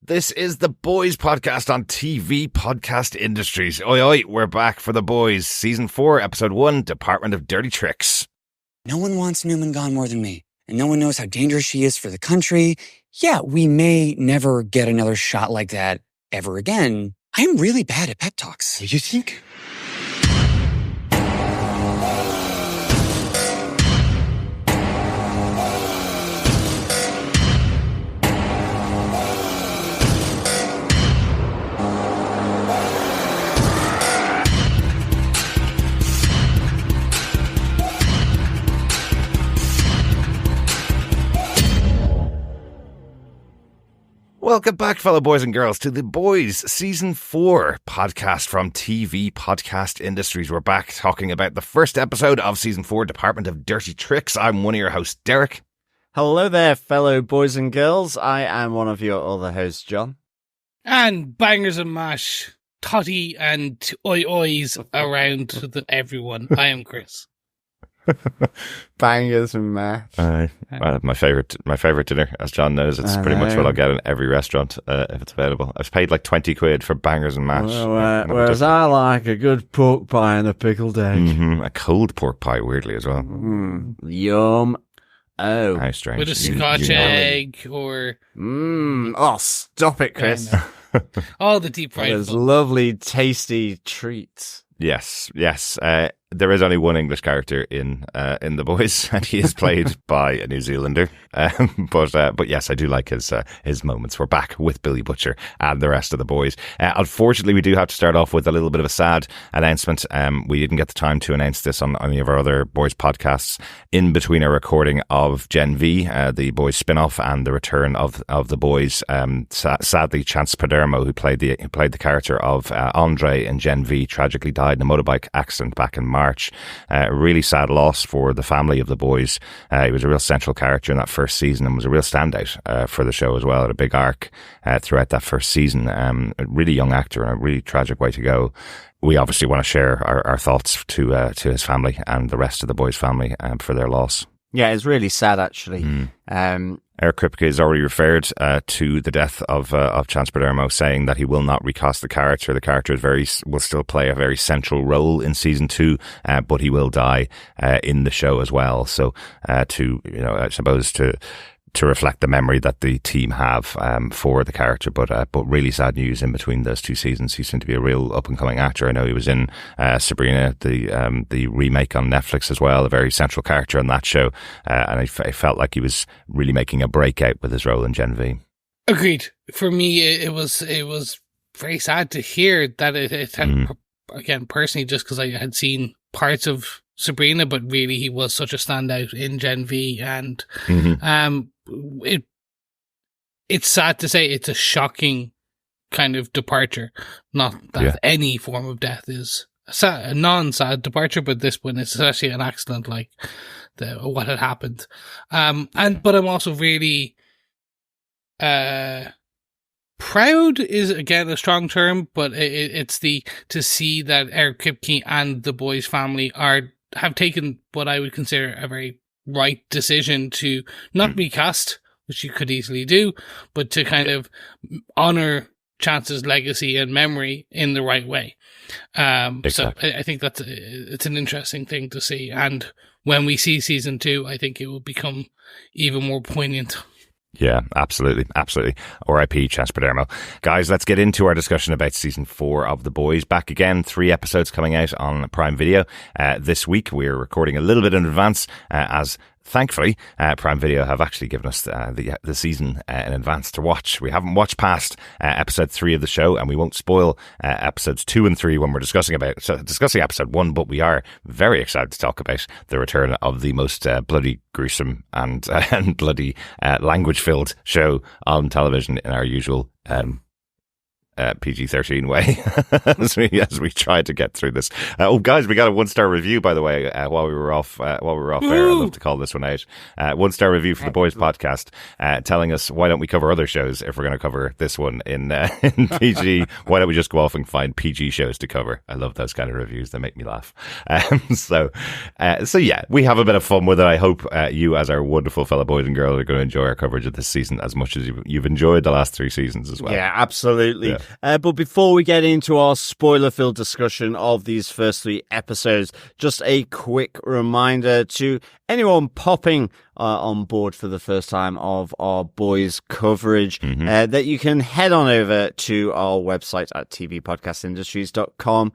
This is the Boys Podcast on TV Podcast Industries. Oi, oi, we're back for The Boys, Season 4, Episode 1, Department of Dirty Tricks. No one wants Newman gone more than me, and no one knows how dangerous she is for the country. Yeah, we may never get another shot like that ever again. I'm really bad at pep talks. You think? Welcome back, fellow boys and girls, to The Boys Season 4 podcast from TV Podcast Industries. We're back talking about the first episode of Season 4, Department of Dirty Tricks. I'm one of your hosts, Derek. Hello there, fellow boys and girls. I am one of your other hosts, John. And bangers and mash, toddy and oi-ois around everyone. I am Chris. Bangers and mash. My favorite dinner, as John knows. It's pretty much what I'll get in every restaurant if it's available. I've paid like 20 quid for bangers and mash. Whereas I like a good pork pie and a pickled egg. Mm-hmm. A cold pork pie, weirdly, as well. Yum. Oh. How strange. With a Scotch egg or... Oh, stop it, Chris. All the deep fried Those food. lovely, tasty treats. Yes. There is only one English character in The Boys, and he is played by a New Zealander. But yes, I do like his moments. We're back with Billy Butcher and the rest of the boys. Unfortunately, we do have to start off with a little bit of a sad announcement. We didn't get the time to announce this on any of our other boys podcasts in between our recording of Gen V, the boys spin-off, and the return of the boys. Sadly, Chance Padermo, who played the character of Andre in Gen V, tragically died in a motorbike accident back in March. A really sad loss for the family of the boys. He was a real central character in that first season and was a real standout for the show as well. Had a big arc throughout that first season. A really young actor and a really tragic way to go. We obviously want to share our thoughts to his family and the rest of the boys' family for their loss. Yeah, it's really sad, actually. Eric Kripke has already referred to the death of Chance Padermo, saying that he will not recast the character. The character will still play a very central role in season 2, but he will die in the show as well. So I suppose to reflect the memory that the team have for the character, but really sad news in between those two seasons. He seemed to be a real up and coming actor. I know he was in Sabrina, the remake on Netflix as well, a very central character on that show, and I felt like he was really making a breakout with his role in Gen V. Agreed. For me, it was very sad to hear that it had, again, personally, just because I had seen parts of Sabrina, but really he was such a standout in Gen V, and it's sad to say it's a shocking kind of departure. Not that any form of death is a non-sad departure, but this one is actually an accident, like what had happened. But I'm also really proud is again a strong term, but it's to see that Eric Kripke and the boys' family have taken what I would consider a very right decision to not recast, which you could easily do, but to kind of honor Chance's legacy and memory in the right way. Exactly. So I think it's an interesting thing to see. And when we see season 2, I think it will become even more poignant. Yeah, absolutely. R.I.P. Chance Padermo. Guys, let's get into our discussion about season 4 of The Boys. Back again, 3 episodes coming out on Prime Video. This week, we're recording a little bit in advance, as thankfully, Prime Video have actually given us the season in advance to watch. We haven't watched past episode 3 of the show, and we won't spoil episodes 2 and 3 when we're discussing episode 1, but we are very excited to talk about the return of the most bloody, gruesome and bloody language-filled show on television in our usual PG-13 way as we try to get through this. Guys, we got a 1-star review, by the way, while we were off air. I'd love to call this one out. 1-star review for the Boys podcast, telling us why don't we cover other shows if we're going to cover this one in PG? Why don't we just go off and find PG shows to cover? I love those kind of reviews. They make me laugh. So yeah, we have a bit of fun with it. I hope you, as our wonderful fellow boys and girls, are going to enjoy our coverage of this season as much as you've enjoyed the last 3 seasons as well. Yeah, absolutely. Yeah. But before we get into our spoiler-filled discussion of these first 3 episodes, just a quick reminder to anyone popping on board for the first time of our boys coverage, that you can head on over to our website at tvpodcastindustries.com,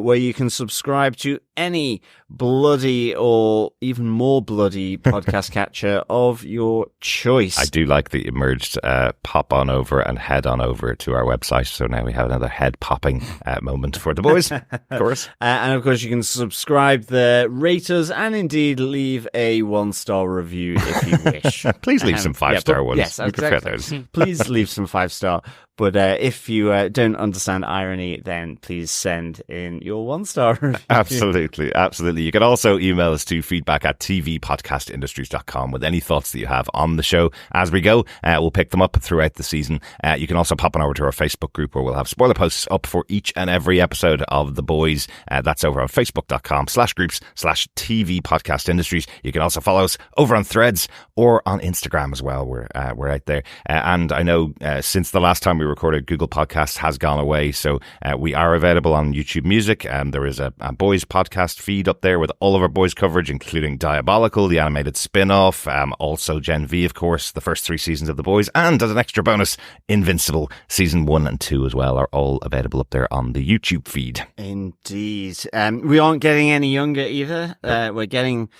where you can subscribe to any bloody or even more bloody podcast catcher of your choice. I do like the emerged pop on over and head on over to our website. So now we have another head popping moment for the boys, of course. And of course, you can subscribe there, rate us, and indeed leave a 1-star review if you wish. Please leave some 5-star ones. Yes, we exactly. prefer those. Please leave some 5-star. But if you don't understand irony, then please send in your 1-star review. Absolutely. You can also email us to feedback@tvpodcastindustries.com with any thoughts that you have on the show as we go. We'll pick them up throughout the season. You can also pop on over to our Facebook group where we'll have spoiler posts up for each and every episode of The Boys. That's over on facebook.com/groups/TV Podcast Industries. You can also follow us over on Threads or on Instagram as well. We're out there. And I know since the last time we recorded, Google Podcasts has gone away, so we are available on YouTube Music, and there is a Boys podcast feed up there with all of our Boys coverage, including Diabolical, the animated spin-off, also Gen V, of course, the first 3 seasons of The Boys, and as an extra bonus, Invincible season 1 and 2 as well are all available up there on the YouTube feed. Indeed. We aren't getting any younger either. We're getting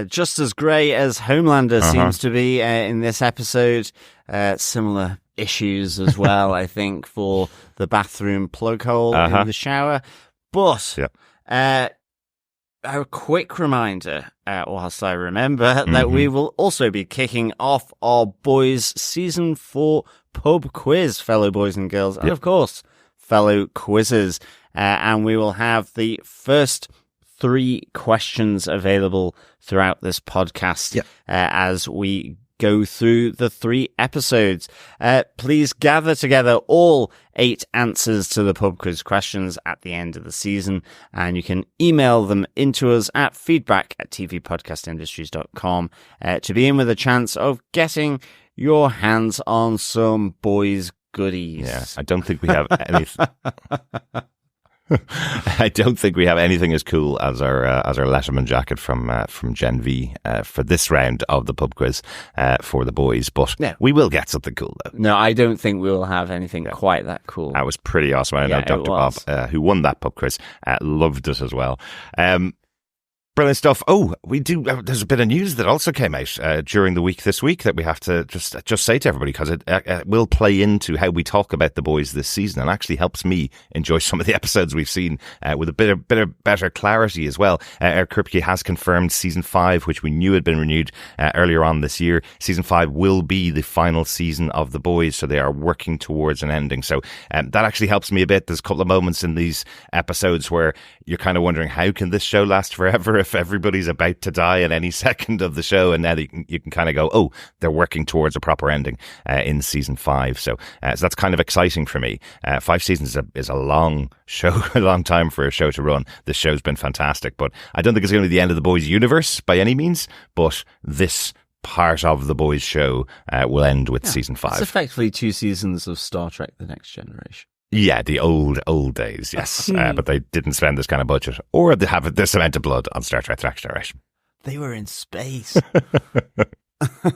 just as grey as Homelander seems to be in this episode. Similar issues as well, I think, for the bathroom plug hole in the shower. But a quick reminder, whilst I remember, that we will also be kicking off our Boys Season 4 pub quiz, fellow boys and girls, and of course, fellow quizzes. And we will have the first 3 questions available throughout this podcast as we go through the 3 episodes. Please gather together all 8 answers to the pub quiz questions at the end of the season, and you can email them into us at feedback@tvpodcastindustries.com to be in with a chance of getting your hands on some boys goodies. Yeah, I don't think we have anything. I don't think we have anything as cool as our Letterman jacket from Gen V for this round of the pub quiz for the boys, but we will get something cool though. No, I don't think we will have anything quite that cool. That was pretty awesome. I know Dr. Bob, who won that pub quiz, loved it as well. Brilliant stuff. Oh, we do. There's a bit of news that also came out during the week this week that we have to just say to everybody, because it will play into how we talk about the boys this season, and actually helps me enjoy some of the episodes we've seen with a bit of better clarity as well. Eric Kripke has confirmed season 5, which we knew had been renewed earlier on this year. Season 5 will be the final season of the boys, so they are working towards an ending. So that actually helps me a bit. There's a couple of moments in these episodes where you're kind of wondering, how can this show last forever if everybody's about to die in any second of the show? And now you can kind of go, oh, they're working towards a proper ending in season 5. So that's kind of exciting for me. 5 seasons is a long show, a long time for a show to run. This show's been fantastic, but I don't think it's going to be the end of the boys universe by any means, but this part of the boys show will end with season 5. It's effectively 2 seasons of Star Trek: The Next Generation. Yeah, the old days, yes. But they didn't spend this kind of budget or have this amount of blood on Star Trek: The Next Generation. They were in space.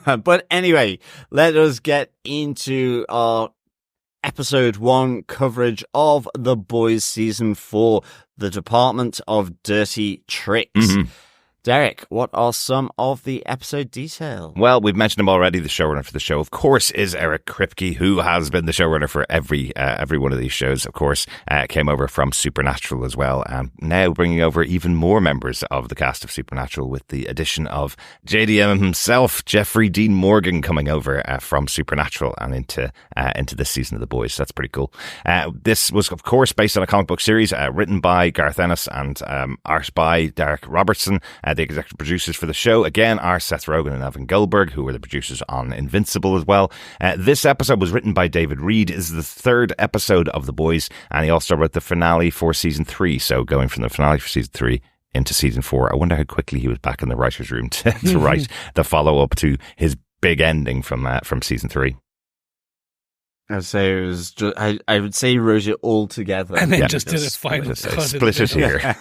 But anyway, let us get into our episode 1 coverage of The Boys Season 4, The Department of Dirty Tricks. Derek, what are some of the episode details? Well, we've mentioned him already. The showrunner for the show, of course, is Eric Kripke, who has been the showrunner for every one of these shows. Of course, came over from Supernatural as well, and now bringing over even more members of the cast of Supernatural with the addition of JDM himself, Jeffrey Dean Morgan, coming over from Supernatural and into this season of The Boys. So that's pretty cool. This was, of course, based on a comic book series written by Garth Ennis and art by Derek Robertson. The executive producers for the show, again, are Seth Rogen and Evan Goldberg, who were the producers on Invincible as well. This episode was written by David Reed. This is the third episode of The Boys, and he also wrote the finale for season 3. So going from the finale for season 3 into season 4, I wonder how quickly he was back in the writer's room to write the follow-up to his big ending from season 3. I'd say it was just, I would say he wrote it all together. And then just did a final cut. Split it here.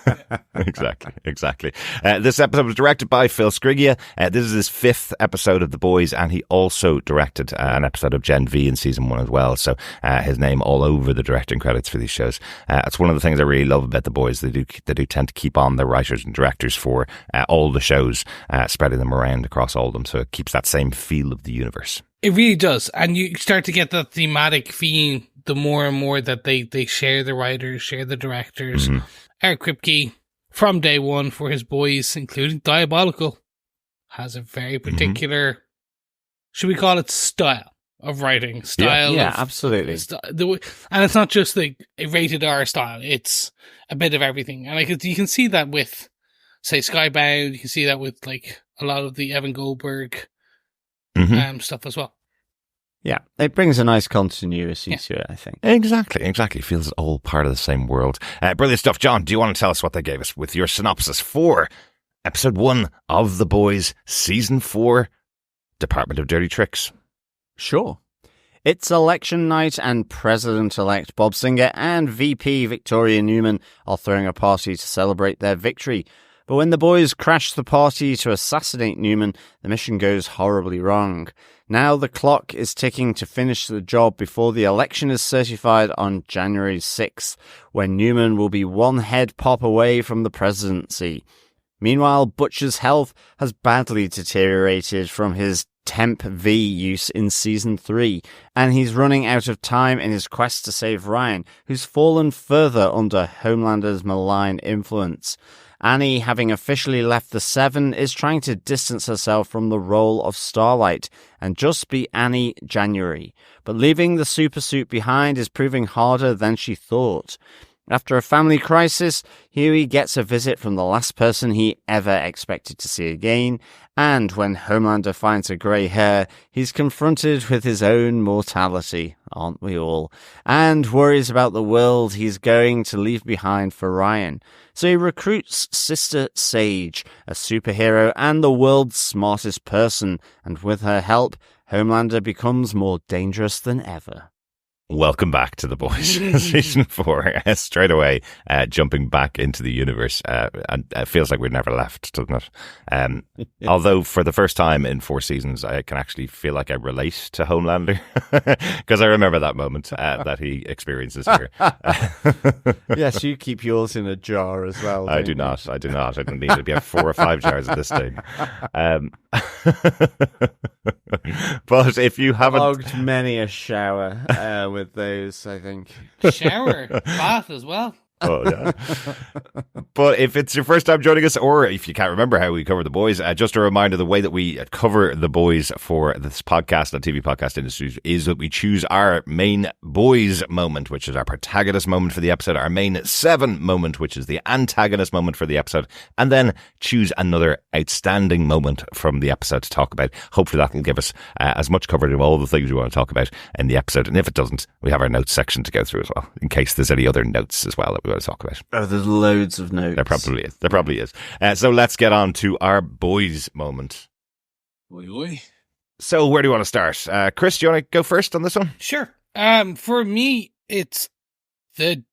Exactly. This episode was directed by Phil Sgriglia. This is his 5th episode of The Boys, and he also directed an episode of Gen V in season 1 as well. So his name all over the directing credits for these shows. It's one of the things I really love about The Boys. They do tend to keep on the writers and directors for all the shows, spreading them around across all of them, so it keeps that same feel of the universe. It really does. And you start to get that thematic theme the more and more that they share the writers, share the directors. Mm-hmm. Eric Kripke, from day one for his boys, including Diabolical, has a very particular, should we call it style of writing? Style. Yeah, absolutely. And it's not just a rated R style. It's a bit of everything. And you can see that with, say, Skybound. You can see that with like a lot of the Evan Goldberg stuff as well. Yeah, it brings a nice continuity to it, I think. Exactly. Feels all part of the same world. Brilliant stuff. John, do you want to tell us what they gave us with your synopsis for episode 1 of The Boys, season 4, Department of Dirty Tricks? Sure. It's election night, and President-elect Bob Singer and VP Victoria Newman are throwing a party to celebrate their victory. But when the boys crash the party to assassinate Newman, the mission goes horribly wrong. Now the clock is ticking to finish the job before the election is certified on January 6th, when Newman will be one head pop away from the presidency. Meanwhile, Butcher's health has badly deteriorated from his Temp V use in season 3, and he's running out of time in his quest to save Ryan, who's fallen further under Homelander's malign influence. Annie, having officially left the Seven, is trying to distance herself from the role of Starlight and just be Annie January. But leaving the supersuit behind is proving harder than she thought. After a family crisis, Huey gets a visit from the last person he ever expected to see again, and when Homelander finds a grey hair, he's confronted with his own mortality, aren't we all, and worries about the world he's going to leave behind for Ryan. So he recruits Sister Sage, a superhero and the world's smartest person, and with her help, Homelander becomes more dangerous than ever. Welcome back to The Boys, season 4, straight away, jumping back into the universe, and it feels like we've never left, doesn't it? Although for the first time in 4 seasons, I can actually feel like I relate to Homelander, because I remember that moment that he experiences here. Yes, you keep yours in a jar as well. I do not. I don't need to be at 4 or 5 jars at this stage. But if you haven't... Logged many a shower with those, I think. Shower, bath as well. Oh, yeah. But if it's your first time joining us, or if you can't remember how we cover The Boys, just a reminder, the way that we cover The Boys for this podcast and TV podcast industry is that we choose our main boys moment, which is our protagonist moment for the episode, our main Seven moment, which is the antagonist moment for the episode, and then choose another outstanding moment from the episode to talk about. Hopefully that will give us as much coverage of all the things we want to talk about in the episode, and if it doesn't, we have our notes section to go through as well, in case there's any other notes as well that we want to talk about. Oh, there's loads of notes. There probably is. So let's get on to our boys moment. Oi. So where do you want to start? Chris, do you want to go first on this one? Sure. For me, it's the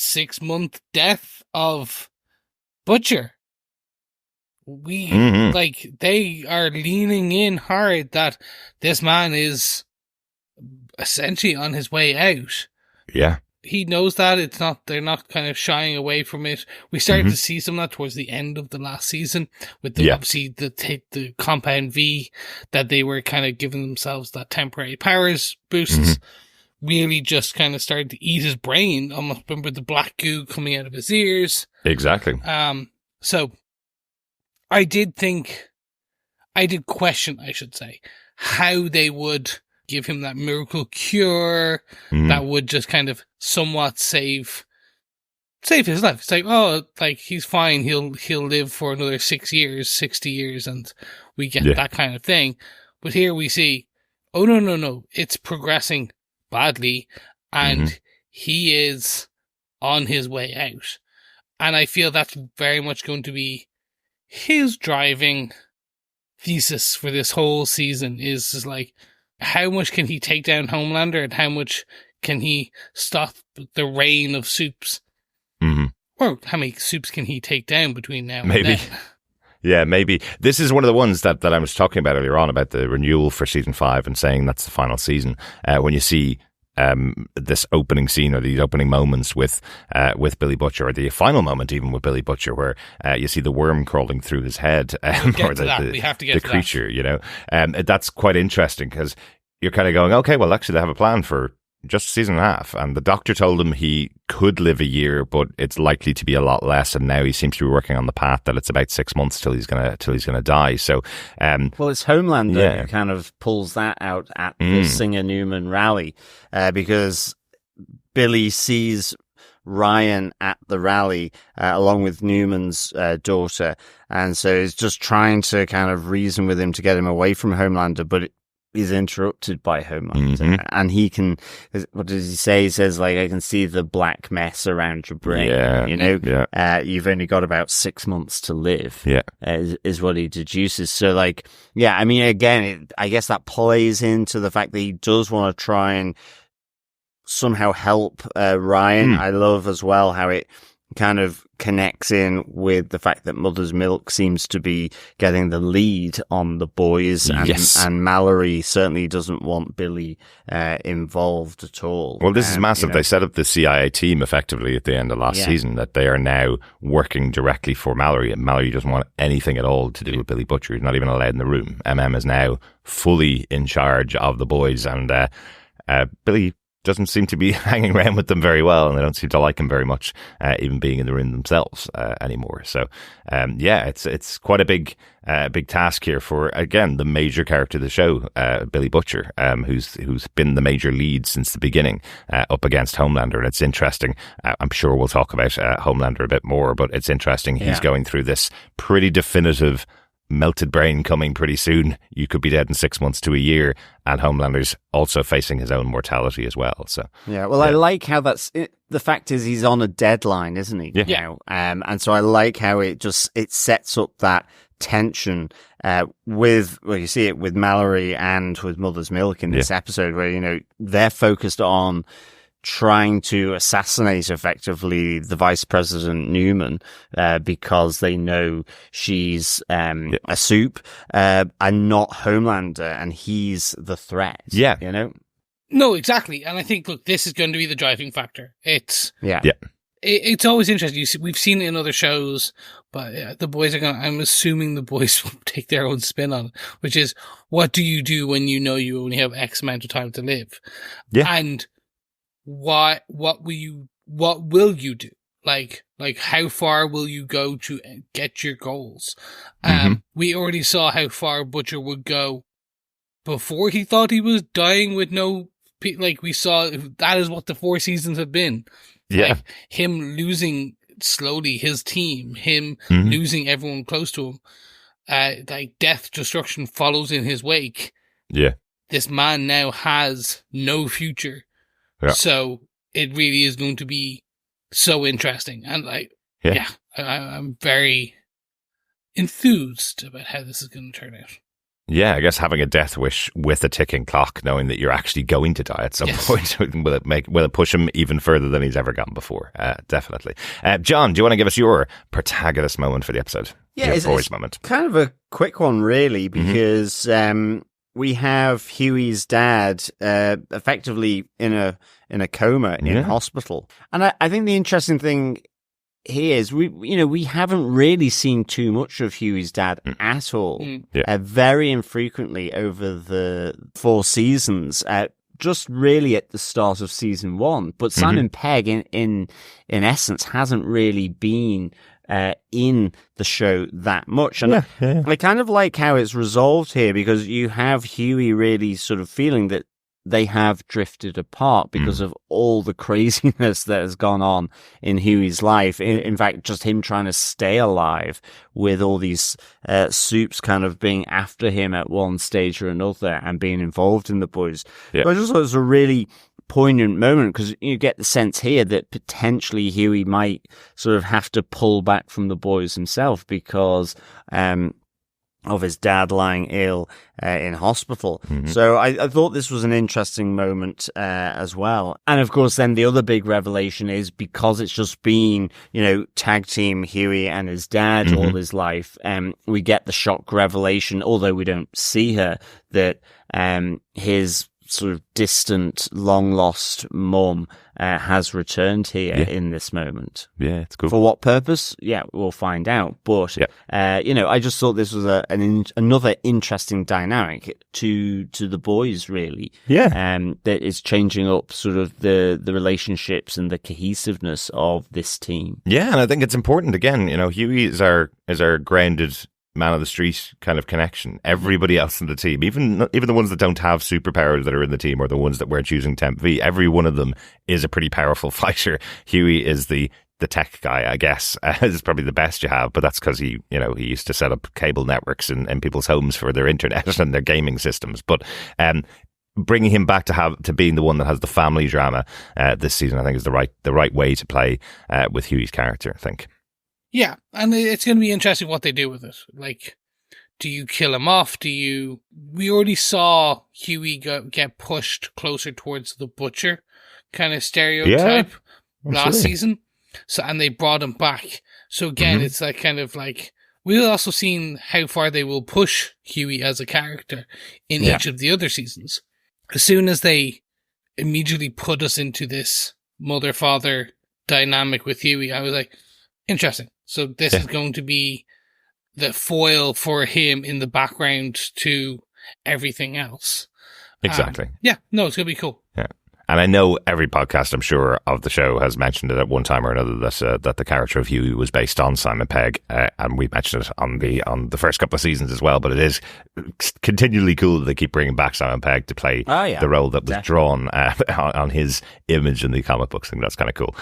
6-month death of Butcher. They are leaning in hard that this man is essentially on his way out. Yeah. he knows that they're not kind of shying away from it. We started to see some of that towards the end of the last season with obviously the Compound V, that they were kind of giving themselves that temporary powers boosts. Really just kind of started to eat his brain. Almost remember the black goo coming out of his ears. Exactly. So I did question, I should say, how they would give him that miracle cure that would just kind of somewhat save his life. It's like, oh, like he's fine. He'll live for another 6 years, 60 years, and we get that kind of thing. But here we see, oh no, it's progressing badly, and he is on his way out. And I feel that's very much going to be his driving thesis for this whole season, is just like, how much can he take down Homelander, and how much can he stop the reign of Soups? Or how many Soups can he take down between now and then? Yeah, maybe. This is one of the ones that I was talking about earlier on, about the renewal for season 5 and saying that's the final season. When you see this opening scene, or these opening moments with Billy Butcher, or the final moment even with Billy Butcher, where you see the worm crawling through his head, or we have to get the to creature, you know. That's quite interesting, because you're kind of going, okay, well, actually they have a plan for just a season and a half, and the doctor told him he could live a year, but it's likely to be a lot less, and now he seems to be working on the path that it's about 6 months till he's gonna die. So well, it's Homelander who kind of pulls that out at the Singer Newman rally, because Billy sees Ryan at the rally along with Newman's daughter, and so he's just trying to kind of reason with him to get him away from Homelander, but he's interrupted by Homelander, and he can, what does he say? He says, like, I can see the black mess around your brain, you know, you've only got about 6 months to live, is what he deduces. So, like, I mean, again, I guess that plays into the fact that he does want to try and somehow help Ryan. I love as well how it kind of connects in with the fact that Mother's Milk seems to be getting the lead on the boys, and Mallory certainly doesn't want Billy involved at all. Well, this is massive. You know, they set up the CIA team effectively at the end of last season, that they are now working directly for Mallory, and Mallory doesn't want anything at all to do with Billy Butcher. He's not even allowed in the room. MM is now fully in charge of the boys, and Billy doesn't seem to be hanging around with them very well, and they don't seem to like him very much, even being in the room themselves anymore. So, it's quite a big task here for, again, the major character of the show, Billy Butcher, who's been the major lead since the beginning, up against Homelander. And it's interesting. I'm sure we'll talk about Homelander a bit more, but it's interesting. He's going through this pretty definitive melted brain coming pretty soon. You could be dead in 6 months to a year, and Homelander's also facing his own mortality as well. So I like how the fact is he's on a deadline, isn't he? Now? And so I like how it sets up that tension with, well, you see it with Mallory and with Mother's Milk in this episode, where, you know, they're focused on trying to assassinate effectively the Vice President Newman, because they know she's a Soup, and not Homelander, and he's the threat. Yeah. You know? No, exactly. And I think, look, this is going to be the driving factor. It's always interesting. We've seen it in other shows, but the boys I'm assuming the boys will take their own spin on it, which is, what do you do when you know you only have X amount of time to live? Yeah. And what will you do? Like how far will you go to get your goals? We already saw how far Butcher would go before he thought he was dying with no, like, we saw that is what the 4 seasons have been. Like, him losing slowly his team, him losing everyone close to him, like death, destruction follows in his wake. Yeah. This man now has no future. Yeah. So it really is going to be so interesting. And I'm very enthused about how this is going to turn out. Yeah, I guess having a death wish with a ticking clock, knowing that you're actually going to die at some point, will it push him even further than he's ever gone before? Definitely. John, do you want to give us your protagonist moment for the episode? Yeah, it's moment. Kind of a quick one, really, because we have Huey's dad effectively in a coma in hospital. And I think the interesting thing here is we haven't really seen too much of Hughie's dad at all. Very infrequently over the 4 seasons. Just really at the start of season 1, but Simon Pegg in essence hasn't really been in the show that much, and I kind of like how it's resolved here, because you have Hughie really sort of feeling that they have drifted apart because of all the craziness that has gone on in Hughie's life. In fact, just him trying to stay alive with all these soups kind of being after him at one stage or another and being involved in the boys. But I just thought it was a really poignant moment, because you get the sense here that potentially Hughie might sort of have to pull back from the boys himself because of his dad lying ill in hospital. So I thought this was an interesting moment as well. And of course, then the other big revelation is, because it's just been, tag team Hughie and his dad all his life, we get the shock revelation, although we don't see her, that his sort of distant, long-lost mum has returned here in this moment. Yeah, it's cool. For what purpose? Yeah, we'll find out. But, I just thought this was another interesting dynamic to the boys, really. Yeah. That is changing up sort of the relationships and the cohesiveness of this team. Yeah, and I think it's important, again, Hughie is our grounded man of the street kind of connection. Everybody else in the team, even the ones that don't have superpowers that are in the team, or the ones that weren't choosing Temp V, every one of them is a pretty powerful fighter. Hughie is the tech guy, I guess, is probably the best you have, but that's because he used to set up cable networks in people's homes for their internet and their gaming systems. But bringing him back to being the one that has the family drama this season, I think, is the right way to play with Hughie's character, I think. Yeah, and it's going to be interesting what they do with it. Like, do you kill him off? We already saw Hughie get pushed closer towards the butcher kind of stereotype last season. So, and they brought him back. So again, it's like kind of like, we've also seen how far they will push Hughie as a character in each of the other seasons. As soon as they immediately put us into this mother-father dynamic with Hughie, I was like, interesting. So this is going to be the foil for him in the background to everything else. Exactly. It's going to be cool. Yeah. And I know every podcast, I'm sure, of the show has mentioned it at one time or another that the character of Hughie was based on Simon Pegg, and we mentioned it on the first couple of seasons as well. But it is continually cool that they keep bringing back Simon Pegg to play the role that was drawn on his image in the comic books. I think that's kind of cool.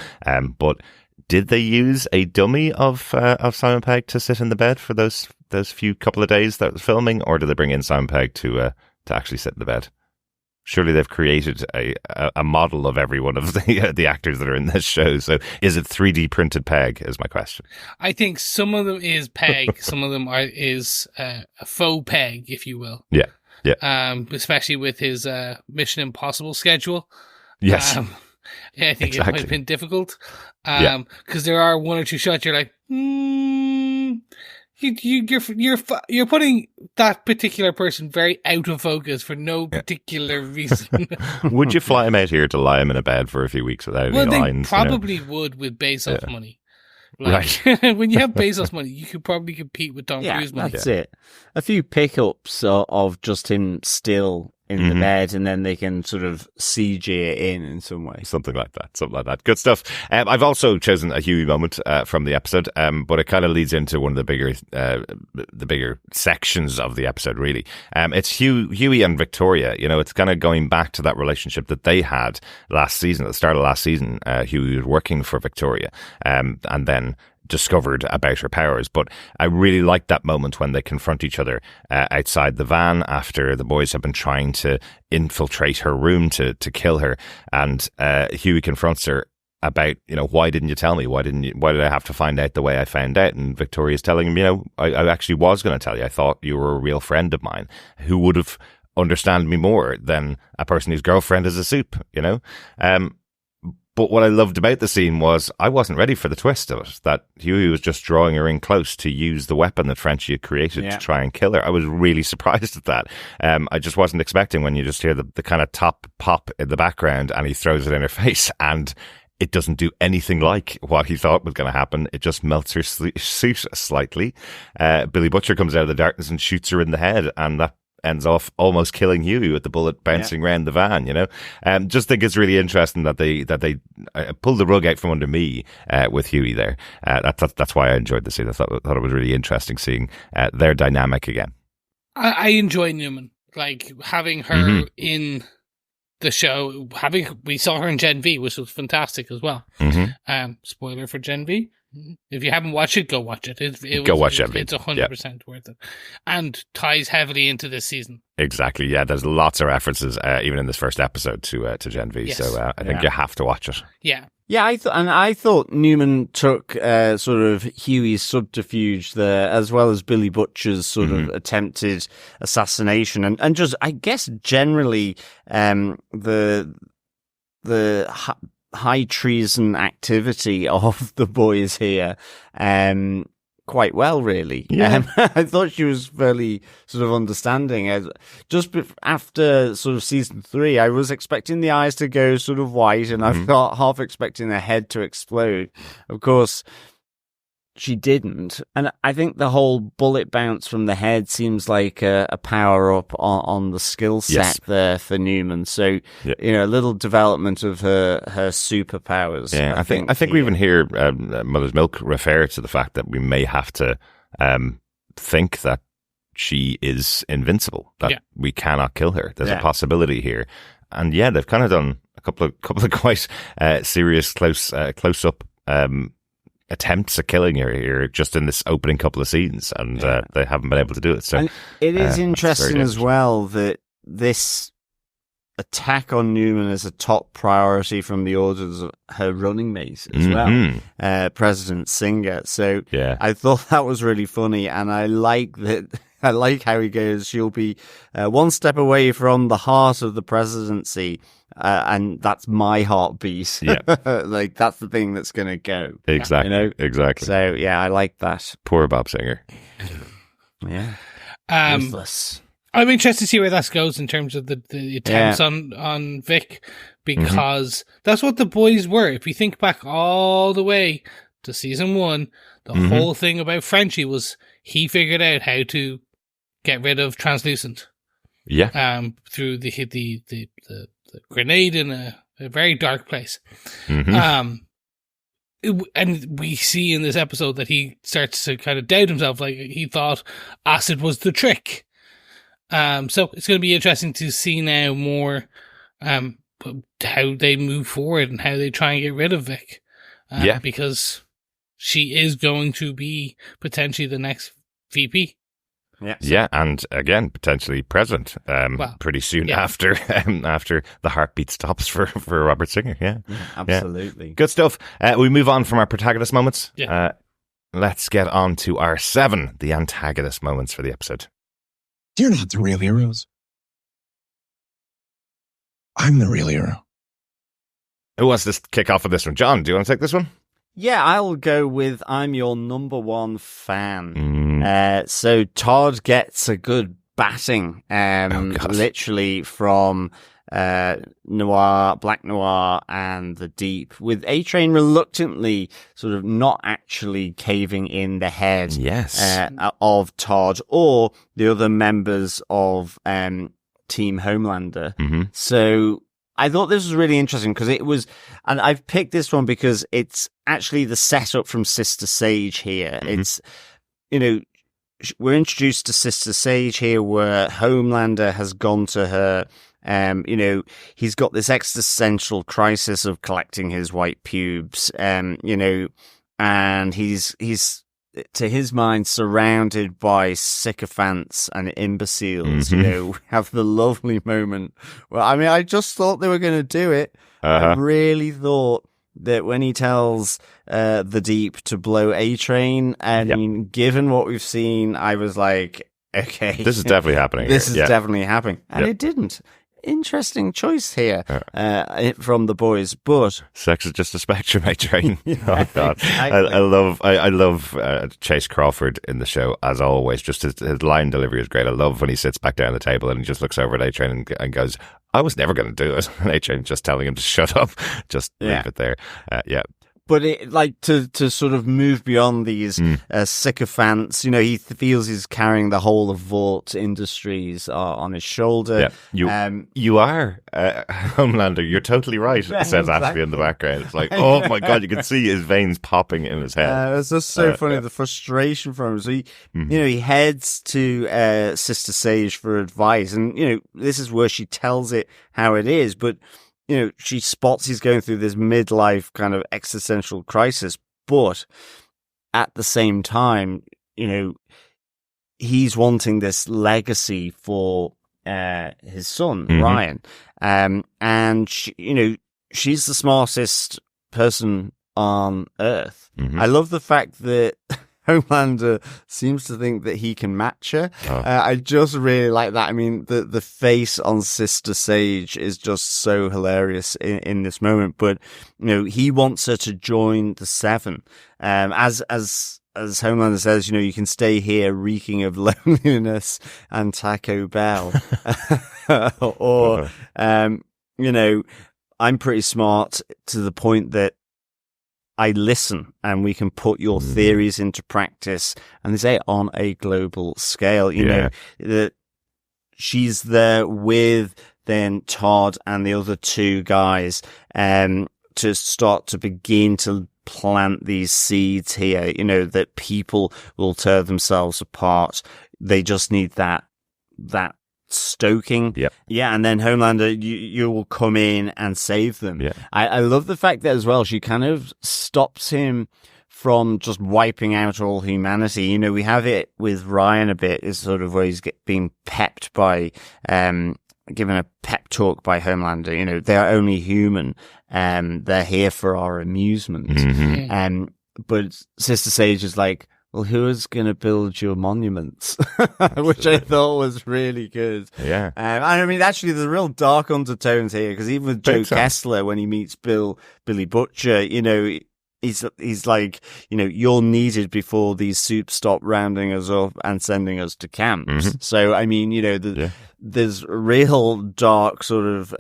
But did they use a dummy of Simon Pegg to sit in the bed for those few couple of days that was filming, or did they bring in Simon Pegg to actually sit in the bed? Surely they've created a model of every one of the actors that are in this show. So is it 3D printed Pegg, is my question. I think some of them is Pegg, some of them is a faux Pegg, if you will. Yeah. Especially with his Mission Impossible schedule. Yes. I think it might have been difficult. Because there are one or two shots you're like, you're putting that particular person very out of focus for no particular reason. Would you fly him out here to lie him in a bed for a few weeks without any lines? They probably would with Bezos money. Like, right. When you have Bezos money, you could probably compete with Tom Cruise money. That's it. A few pickups of just him still in the bed, and then they can sort of CG it in some way. Something like that. Good stuff. I've also chosen a Hughie moment from the episode, but it kind of leads into one of the bigger sections of the episode, really. It's Hughie and Victoria. It's kind of going back to that relationship that they had last season. At the start of last season, Hughie was working for Victoria, and then discovered about her powers. But I really liked that moment when they confront each other outside the van after the boys have been trying to infiltrate her room to kill her, and Hughie confronts her about, why didn't you tell me? Why did I have to find out the way I found out? And Victoria's telling him, I actually was going to tell you. I thought you were a real friend of mine who would have understand me more than a person whose girlfriend is a soup, But But what I loved about the scene was I wasn't ready for the twist of it, that Hughie was just drawing her in close to use the weapon that Frenchie had created to try and kill her. I was really surprised at that. I just wasn't expecting when you just hear the kind of top pop in the background and he throws it in her face, and it doesn't do anything like what he thought was going to happen. It just melts her suit slightly. Billy Butcher comes out of the darkness and shoots her in the head, and that ends off almost killing Hughie with the bullet bouncing around the van, you know. Just think it's really interesting that they pulled the rug out from under me with Hughie there. That's why I enjoyed the scene. I thought it was really interesting seeing their dynamic again. I enjoy Newman, like having her in the show. We saw her in Gen V, which was fantastic as well. Spoiler for Gen V. If you haven't watched it, go watch it. Go watch Gen V. It's 100% worth it, and ties heavily into this season. Exactly. Yeah, there's lots of references, even in this first episode, to Gen V. Yes. So I think you have to watch it. Yeah. Yeah, I thought Newman took sort of Hughie's subterfuge there, as well as Billy Butcher's sort of attempted assassination, and just, I guess, generally the high treason activity of the boys here quite well, really. Yeah. I thought she was fairly sort of understanding. Just after sort of season 3, I was expecting the eyes to go sort of white, and I thought half expecting the head to explode. Of course, she didn't. And I think the whole bullet bounce from the head seems like a power up on the skill set there for Newman. So, you know, a little development of her superpowers. Yeah, I think we even hear Mother's Milk refer to the fact that we may have to think that she is invincible, that we cannot kill her. There's a possibility here. And yeah, they've kind of done a couple of quite serious close up attempts at killing her here just in this opening couple of scenes, and they haven't been able to do it. So and it is interesting as well that this attack on Newman is a top priority from the orders of her running mate as well, President Singer. So I thought that was really funny, and I like that. I like how he goes, she'll be one step away from the heart of the presidency, and that's my heartbeat. Yeah. Like, that's the thing that's going to go. Exactly. You know? Exactly. So, yeah, I like that. Poor Bob Singer. Yeah. Ruthless. I'm interested to see where that goes in terms of the attempts on Vic, because that's what the boys were. If you think back all the way to season 1, the whole thing about Frenchie was he figured out how to get rid of Translucent. Yeah. Through the grenade in a very dark place. And we see in this episode that he starts to kind of doubt himself, like he thought acid was the trick. So it's going to be interesting to see now more how they move forward and how they try and get rid of Vic. Because she is going to be potentially the next VP. Yeah, and again, potentially president pretty soon after the heartbeat stops for Robert Singer. Yeah, absolutely. Yeah. Good stuff. We move on from our protagonist moments. Let's get on to our 7, the antagonist moments for the episode. You're not the real heroes. I'm the real hero. Who wants to kick off with this one? John, do you want to take this one? Yeah, I'll go with I'm your number 1 fan. So Todd gets a good batting, literally from Noir, Black Noir, and the Deep, with A-Train reluctantly sort of not actually caving in the head of Todd or the other members of Team Homelander. So I thought this was really interesting because it was, and I've picked this one because it's actually the setup from Sister Sage here. It's, you know, we're introduced to Sister Sage here where Homelander has gone to her. You know, he's got this existential crisis of collecting his white pubes, you know, and he's to his mind surrounded by sycophants and imbeciles. You know, have the lovely moment. Well, I mean, I just thought they were going to do it. I really thought that when he tells the Deep to blow A-Train, I mean, given what we've seen, I was like, okay, this is definitely happening. This is definitely happening, and it didn't. interesting choice here from the boys, but sex is just a spectrum, Train. Yeah, oh God, exactly. I love Chase Crawford in the show as always. Just his line delivery is great. I love when he sits back down the table and he just looks over at A-Train and goes, "I was never going to do it." And A-Train just telling him to shut up, just leave it there. Yeah. But it, like to sort of move beyond these sycophants, you know, he feels he's carrying the whole of Vought Industries on his shoulder. Yeah. You are Homelander. You're totally right. Yeah, says exactly. Ashby in the background. It's like, oh my God, you can see his veins popping in his head. It's just so funny, the frustration from him. So he, you know, he heads to Sister Sage for advice, and you know, this is where she tells it how it is, but. You know, she spots he's going through this midlife kind of existential crisis, but at the same time, you know, he's wanting this legacy for his son, Ryan. And, she, you know, she's the smartest person on Earth. I love the fact that Homelander seems to think that he can match her. I just really like that. I mean, the face on Sister Sage is just so hilarious in this moment. But you know, he wants her to join the Seven. As Homelander says, you know, you can stay here reeking of loneliness and Taco Bell, or you know, I'm pretty smart to the point that I listen and we can put your theories into practice, and they say on a global scale, you know, that she's there with then Todd and the other two guys, to start to begin to plant these seeds here, you know, that people will tear themselves apart. They just need that stoking. Yeah, and then Homelander, you will come in and save them. I love the fact that as well, she kind of stops him from just wiping out all humanity. You know, we have it with Ryan a bit, is sort of where he's being pepped by, given a pep talk by Homelander. You know, they're only human, they're here for our amusement. But Sister Sage is like, well, who is going to build your monuments? Which I thought was really good. Yeah. And I mean, actually, there's real dark undertones here, because even with Joe Kessler, when he meets Billy Butcher, you know, he's like, you know, you're needed before these soups stop rounding us up and sending us to camps. So, I mean, you know, there's real dark sort of,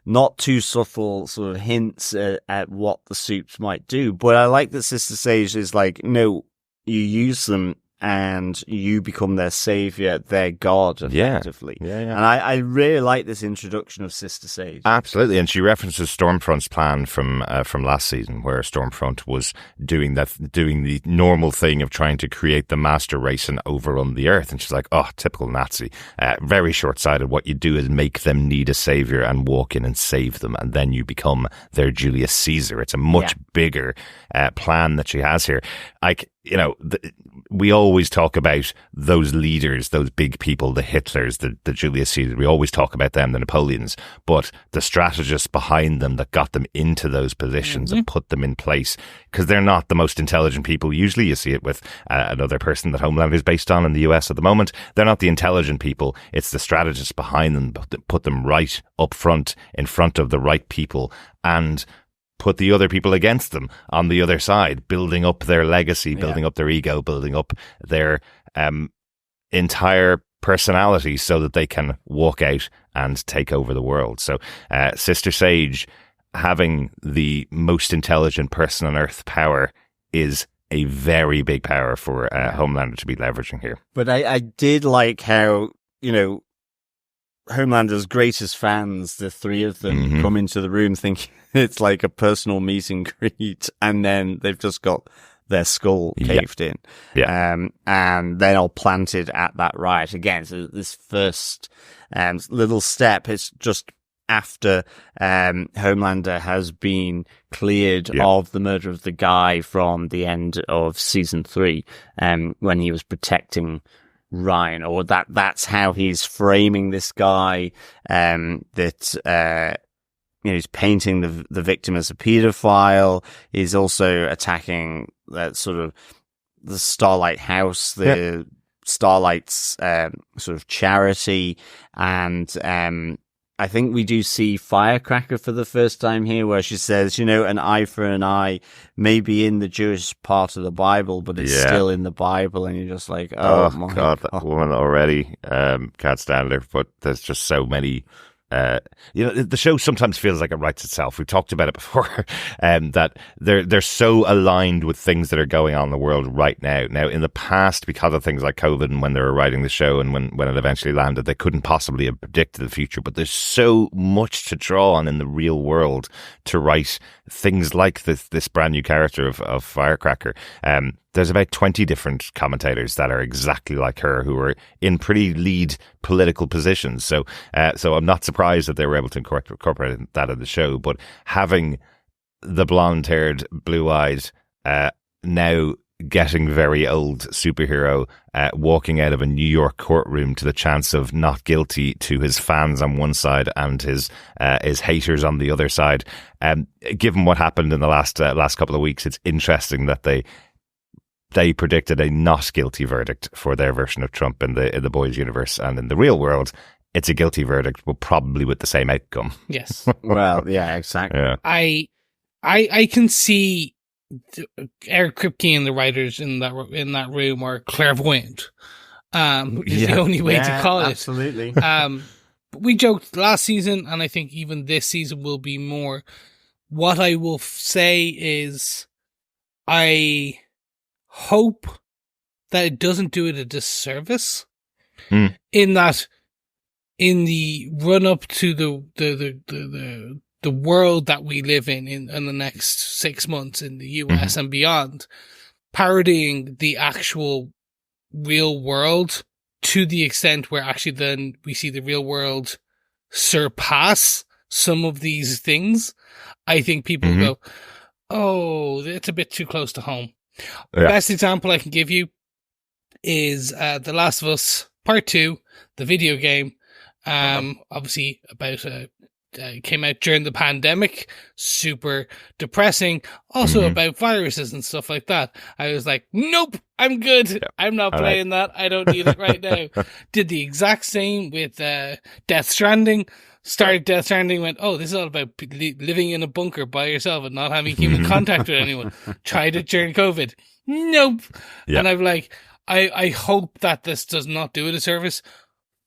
not too subtle sort of hints at what the soups might do. But I like that Sister Sage is like, no, you use them and you become their savior, their god, effectively. And I really like this introduction of Sister Sage. Absolutely, and she references Stormfront's plan from last season, where Stormfront was doing the normal thing of trying to create the master race and overrun the Earth. And she's like, oh, typical Nazi. Very short-sighted. What you do is make them need a savior and walk in and save them, and then you become their Julius Caesar. It's a much bigger plan that she has here. Like, you know, we always talk about those leaders, those big people, the Hitlers, the Julius Caesar. We always talk about them, the Napoleons, but the strategists behind them that got them into those positions and put them in place, because they're not the most intelligent people. Usually you see it with another person that Homelander is based on in the US at the moment. They're not the intelligent people. It's the strategists behind them that put them right up front, in front of the right people, and put the other people against them on the other side, building up their legacy, building up their ego, building up their entire personality so that they can walk out and take over the world. So Sister Sage having the most intelligent person on Earth power is a very big power for Homelander to be leveraging here. But I did like how, you know, Homelander's greatest fans, the three of them, come into the room thinking it's like a personal meet and greet, and then they've just got their skull caved in. And then all planted at that riot again. So this first little step is just after Homelander has been cleared of the murder of the guy from the end of season 3, when he was protecting Ryan, or that's how he's framing this guy, that you know, he's painting the victim as a pedophile. He's also attacking that sort of the Starlight House, the Starlight's sort of charity, and I think we do see Firecracker for the first time here, where she says, an eye for an eye may be in the Jewish part of the Bible, but it's still in the Bible. And you're just like, oh my God. That woman already can't stand her. But there's just so many. The show sometimes feels like it writes itself. We've talked about it before, that they're so aligned with things that are going on in the world right now. Now, in the past, because of things like COVID and when they were writing the show and when it eventually landed, they couldn't possibly have predicted the future. But there's so much to draw on in the real world to write things like this brand new character of Firecracker. There's about 20 different commentators that are exactly like her, who are in pretty lead political positions. So I'm not surprised that they were able to incorporate that in the show. But having the blonde-haired, blue-eyed, now getting very old superhero walking out of a New York courtroom to the chance of not guilty to his fans on one side and his haters on the other side. Given what happened in the last couple of weeks, it's interesting that they predicted a not guilty verdict for their version of Trump in the boys' universe, and in the real world, it's a guilty verdict, but probably with the same outcome. Yes. Well, yeah, exactly. Yeah. I can see Eric Kripke and the writers in that room are clairvoyant. Is the only way to call it. Absolutely. We joked last season, and I think even this season will be more. What I will say is, I hope that it doesn't do it a disservice, in that, in the run up to the world that we live in the next 6 months in the US and beyond, parodying the actual real world to the extent where actually then we see the real world surpass some of these things. I think people go, oh, it's a bit too close to home. Yeah. Best example I can give you is The Last of Us Part 2, the video game. Obviously about came out during the pandemic, super depressing, also about viruses and stuff like that. I was like, nope, I'm good. Yeah. I'm not playing that. I don't need it right now. Did the exact same with Death Stranding. Started Death Stranding, went, oh, this is all about living in a bunker by yourself and not having human contact with anyone. Tried it during COVID. Nope. Yeah. And I'm like, I hope that this does not do it a service,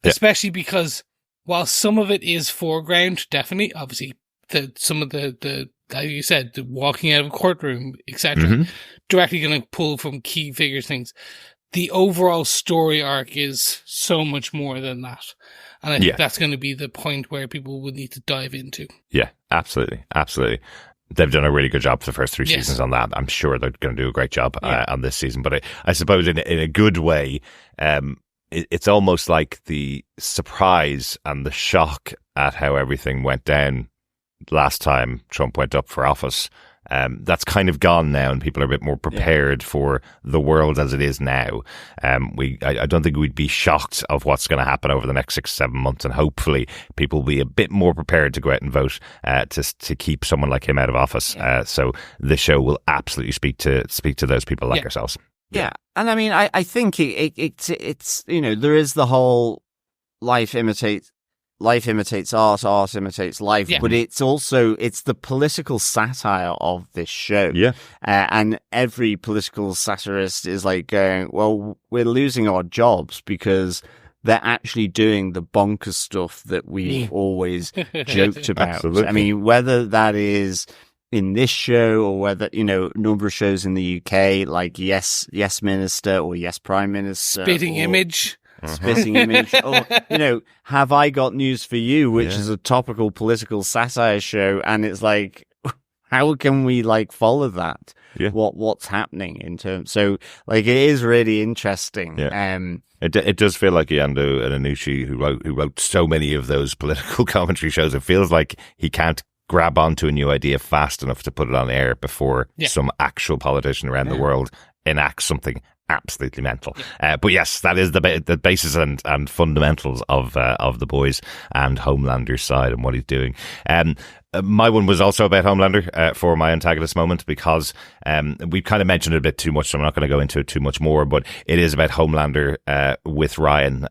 especially because while some of it is foreground, definitely, obviously, some of the as you said, the walking out of a courtroom, etc., directly going to pull from key figures things. The overall story arc is so much more than that. And I think that's going to be the point where people would need to dive into. Yeah, absolutely. Absolutely. They've done a really good job for the first 3 seasons on that. I'm sure they're going to do a great job on this season. But I suppose in a good way, it's almost like the surprise and the shock at how everything went down last time Trump went up for office. That's kind of gone now, and people are a bit more prepared for the world as it is now. I don't think we'd be shocked of what's going to happen over the next 6-7 months, and hopefully people will be a bit more prepared to go out and vote to keep someone like him out of office. So the show will absolutely speak to those people like ourselves. Yeah, and I mean, I think it's there is the whole life imitates art, art imitates life, but it's the political satire of this show. Yeah. And every political satirist is like going, well, we're losing our jobs because they're actually doing the bonkers stuff that we've always joked about. Absolutely. I mean, whether that is in this show or whether, number of shows in the UK, like Yes Minister or Yes Prime Minister. Spitting Image. Spitting Image, or Have I Got News for You, which is a topical political satire show, and it's like, how can we follow that? Yeah. What's happening in terms? So it is really interesting. Yeah. It does feel like Yando Ananushi, who wrote so many of those political commentary shows. It feels like he can't grab onto a new idea fast enough to put it on air before some actual politician around the world enacts something absolutely mental. But yes, that is the basis and fundamentals of The Boys and Homelander's side and what he's doing. My one was also about Homelander for my antagonist moment, because we've kind of mentioned it a bit too much, so I'm not going to go into it too much more, but it is about Homelander with Ryan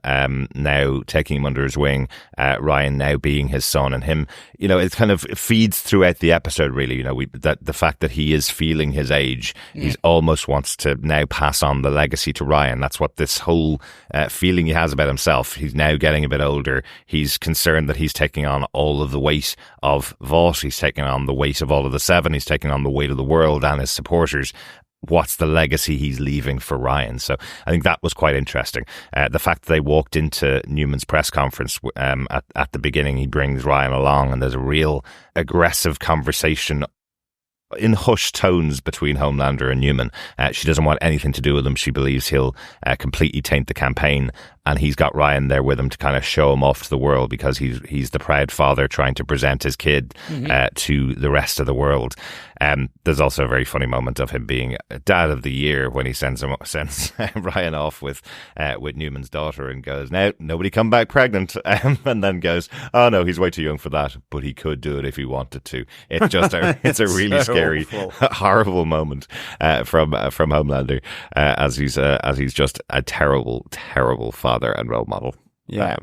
now taking him under his wing, Ryan now being his son, and him, it kind of feeds throughout the episode, really. That the fact that he is feeling his age, he almost wants to now pass on the legacy to Ryan. That's what this whole feeling he has about himself. He's now getting a bit older. He's concerned that he's taking on all of the weight of Vought. He's taking on the weight of all of the Seven. He's taking on the weight of the world and his supporters. What's the legacy he's leaving for Ryan? So I think that was quite interesting. The fact that they walked into Newman's press conference at the beginning, he brings Ryan along, and there's a real aggressive conversation in hushed tones between Homelander and Newman. She doesn't want anything to do with him. She believes he'll completely taint the campaign, and he's got Ryan there with him to kind of show him off to the world, because he's the proud father trying to present his kid to the rest of the world. There's also a very funny moment of him being Dad of the Year when he sends Ryan off with Newman's daughter and goes, "Now nobody come back pregnant," and then goes, "Oh no, he's way too young for that, but he could do it if he wanted to." It's just it's a really so scary, horrible moment from Homelander as he's just a terrible, terrible father and role model. Yeah.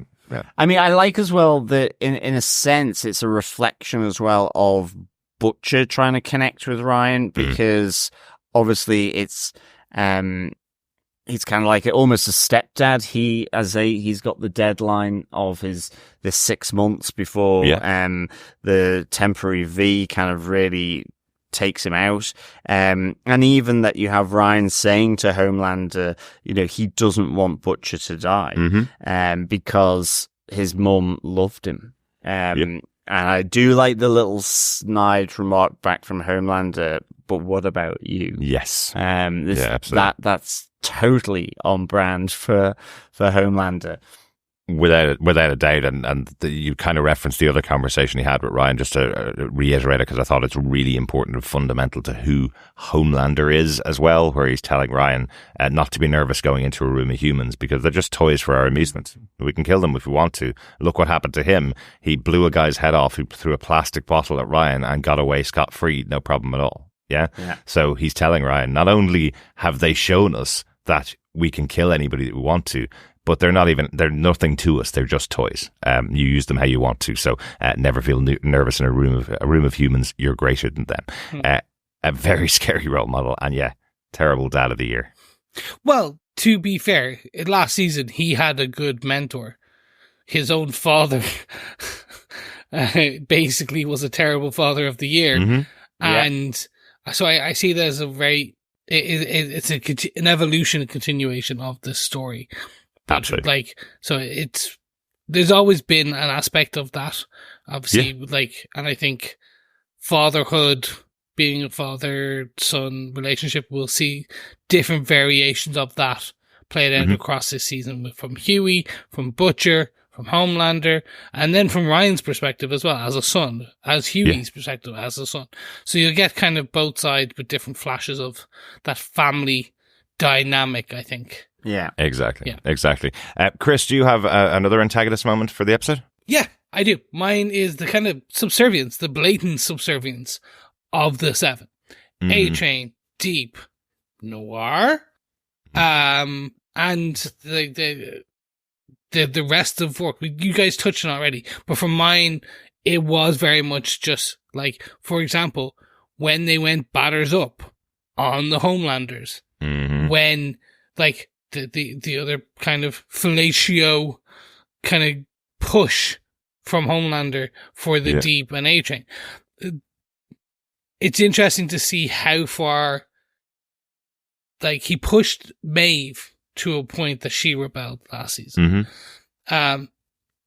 I mean, I like as well that in a sense it's a reflection as well of Butcher trying to connect with Ryan, because obviously it's he's kind of like almost a stepdad. He's got the deadline of this 6 months before the temporary V kind of really takes him out, and even that you have Ryan saying to Homelander, he doesn't want Butcher to die, because his mum loved him. And I do like the little snide remark back from Homelander, but what about you? Yes. Absolutely. That's totally on brand for Homelander. Without a doubt, and you kind of referenced the other conversation he had with Ryan, just to reiterate it, because I thought it's really important and fundamental to who Homelander is as well, where he's telling Ryan not to be nervous going into a room of humans, because they're just toys for our amusement. We can kill them if we want to. Look what happened to him. He blew a guy's head off who threw a plastic bottle at Ryan and got away scot-free, no problem at all. Yeah? So he's telling Ryan, not only have they shown us that we can kill anybody that we want to, but they're nothing to us. They're just toys. You use them how you want to. So never feel nervous in a room of humans. You're greater than them. A very scary role model, and terrible Dad of the Year. Well, to be fair, last season he had a good mentor. His own father basically was a terrible Father of the Year, and so I see that as a very it's an evolution, a continuation of this story. Absolutely. There's always been an aspect of that, obviously, and I think fatherhood, being a father-son relationship, we'll see different variations of that played out across this season, from Hughie, from Butcher, from Homelander, and then from Ryan's perspective as well, as a son, as Hughie's perspective as a son. So you'll get kind of both sides with different flashes of that family dynamic, I think. Yeah, exactly. Chris, do you have another antagonist moment for the episode? Yeah, I do. Mine is the kind of subservience, the blatant subservience of the Seven. A-Train, Deep, Noir, and the rest of work. You guys touched on it already, but for mine, it was very much just like, for example, when they went batters up on the Homelanders, when the other kind of fellatio kind of push from Homelander for the Deep and A-Train. It's interesting to see how far he pushed Maeve to a point that she rebelled last season.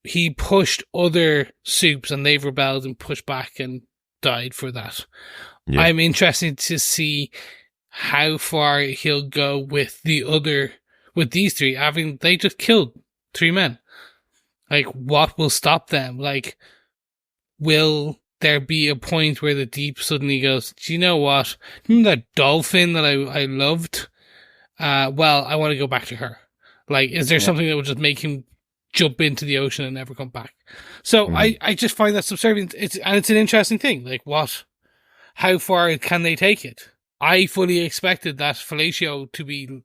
He pushed other soups and they've rebelled and pushed back and died for that. I'm interested to see how far he'll go with these three, they just killed 3 men. What will stop them? Will there be a point where the Deep suddenly goes, do you know what? Remember that dolphin that I loved? Well, I want to go back to her. Is there something that would just make him jump into the ocean and never come back. So I just find that subservient. It's an interesting thing. Like, how far can they take it? I fully expected that fellatio to be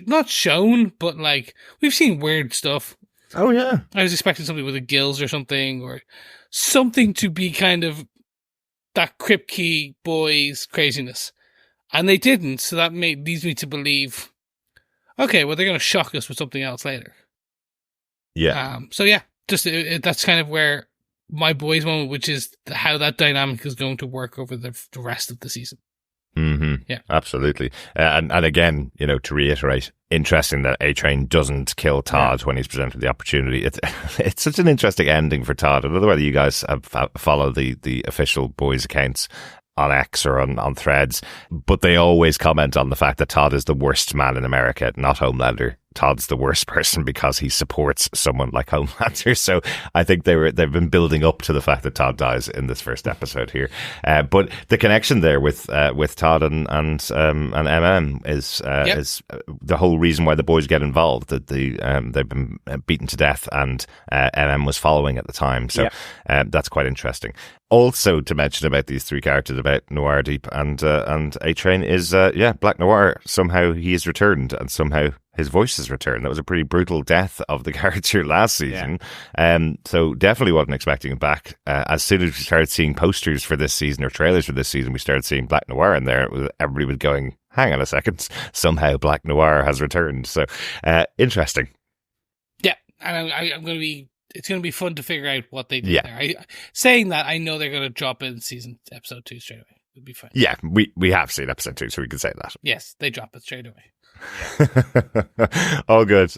not shown, but like, we've seen weird stuff. Oh yeah. I was expecting something with the gills or something, or something to be kind of that Kripke boys craziness. And they didn't, so that leads me to believe, okay, well, they're going to shock us with something else later. Yeah. So yeah, just that's kind of where my boys moment, which is how that dynamic is going to work over the rest of the season. Mm-hmm. Yeah, absolutely. And again, to reiterate, interesting that A-Train doesn't kill Todd when he's presented the opportunity. It's such an interesting ending for Todd. I don't know whether you guys have followed the official boys accounts on X or on Threads, but they always comment on the fact that Todd is the worst man in America, not Homelander. Todd's the worst person because he supports someone like Homelander. So I think they've been building up to the fact that Todd dies in this first episode here. But the connection there with Todd and MM is the whole reason why the boys get involved. That they've been beaten to death, and MM was following at the time. So that's quite interesting. Also, to mention about these three characters, about Noir Deep and A-Train, is Black Noir. Somehow he is returned, and somehow his voice is returned. That was a pretty brutal death of the character last season. So definitely wasn't expecting him back. As soon as we started seeing posters for this season or trailers for this season, we started seeing Black Noir in there. Everybody was going, hang on a second, somehow Black Noir has returned. So interesting. Yeah, and I'm going to be. It's going to be fun to figure out what they do there. Saying that, I know they're going to drop in episode 2 straight away. It'll be fine. Yeah, we have seen episode 2, so we can say that. Yes, they drop it straight away. All good.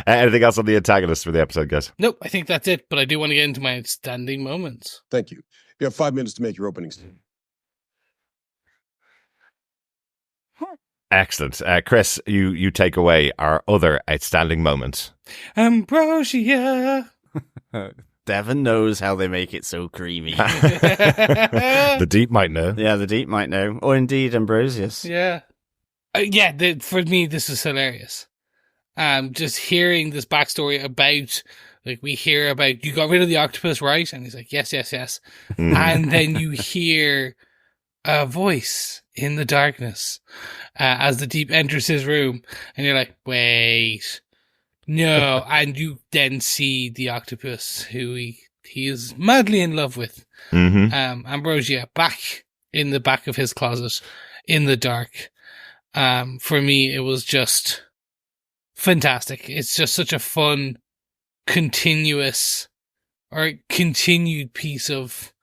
Anything else on the antagonist for the episode, guys? Nope, I think that's it. But I do want to get into my outstanding moments. Thank you. You have 5 minutes to make your opening statement. Excellent. Chris, you take away our other outstanding moment. Ambrosia. Devon knows how they make it so creamy. The Deep might know. Yeah, the Deep might know. Or indeed Ambrosius. Yeah. For me, this is hilarious. Just hearing this backstory about, like, we hear about, you got rid of the octopus, right? And he's like, yes. And then you hear a voice in the darkness as the Deep enters his room. And you're like, wait, no. And you then see the octopus who he is madly in love with. Mm-hmm. Ambrosia, back in the back of his closet in the dark. For me, it was just fantastic. It's just such a fun, continued piece of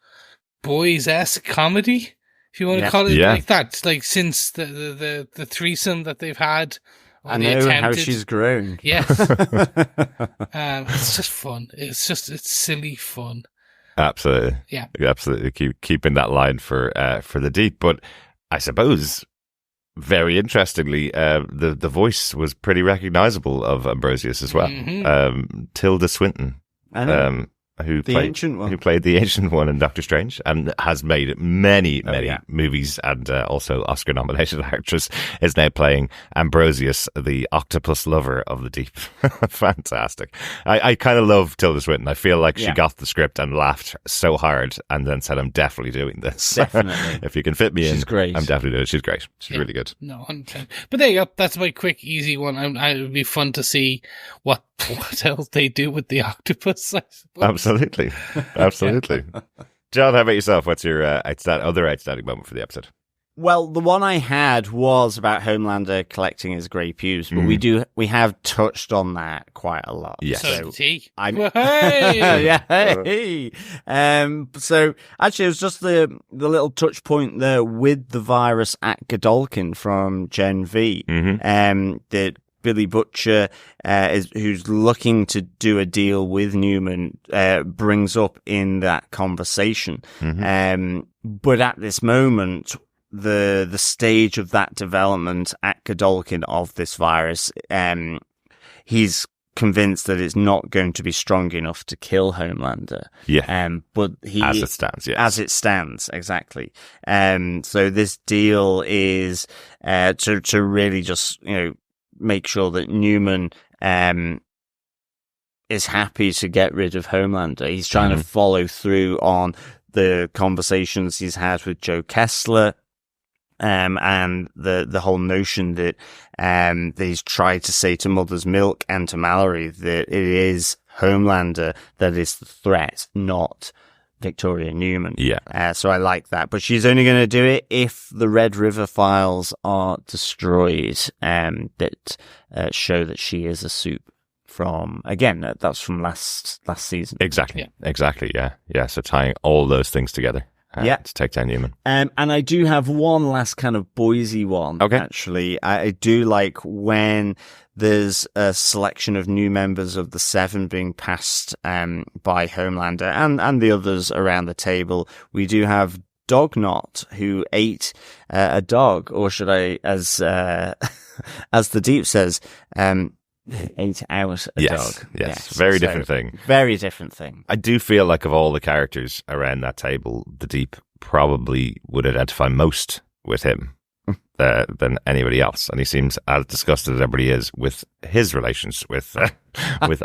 boys-esque comedy, if you want to call it like that. Like, since the threesome that they've had. I know how she's grown. Yes. It's just fun. It's silly fun. Absolutely. Yeah. Absolutely. Keeping that line for the Deep. But I suppose, very interestingly, the voice was pretty recognizable of Ambrosius as well. Mm-hmm. Tilda Swinton. I know. Who played the Ancient One in Doctor Strange and has made many movies, and also Oscar-nominated actress, is now playing Ambrosius, the octopus lover of the Deep. Fantastic. I kind of love Tilda Swinton. I feel like she got the script and laughed so hard and then said, I'm definitely doing this. Definitely. If you can fit me in, she's great. I'm definitely doing it. She's great. She's really good. No, 100%. But there you go. That's my quick, easy one. It would be fun to see what else they do with the octopus, I suppose. Absolutely. John, how about yourself? What's your other outstanding moment for the episode? Well, the one I had was about Homelander collecting his grey pubes, but we have touched on that quite a lot. Yes. So did he. Hey! So actually, it was just the little touch point there with the virus at Godolkin from Gen V. That Billy Butcher, who's looking to do a deal with Newman, brings up in that conversation. But at this moment, the stage of that development at Godolkin of this virus, he's convinced that it's not going to be strong enough to kill Homelander. But as it stands, exactly. So this deal is to really just make sure that Newman is happy to get rid of Homelander. He's trying to follow through on the conversations he's had with Joe Kessler, and the whole notion that that he's tried to say to Mother's Milk and to Mallory that it is Homelander that is the threat, not Victoria Newman. Yeah. So I like that. But she's only going to do it if the Red River files are destroyed, that show that she is a soup from, again, that's from last season. Exactly. Yeah. So tying all those things together. To take down Newman. And I do have one last kind of Boise one, actually. I do like when there's a selection of new members of the Seven being passed by Homelander and the others around the table. We do have Dognot, who ate a dog, or should I, as the Deep says, ate out a dog. Yes. Very different thing. Very different thing. I do feel like of all the characters around that table, the Deep probably would identify most with him than anybody else. And he seems as disgusted as everybody is with his relations with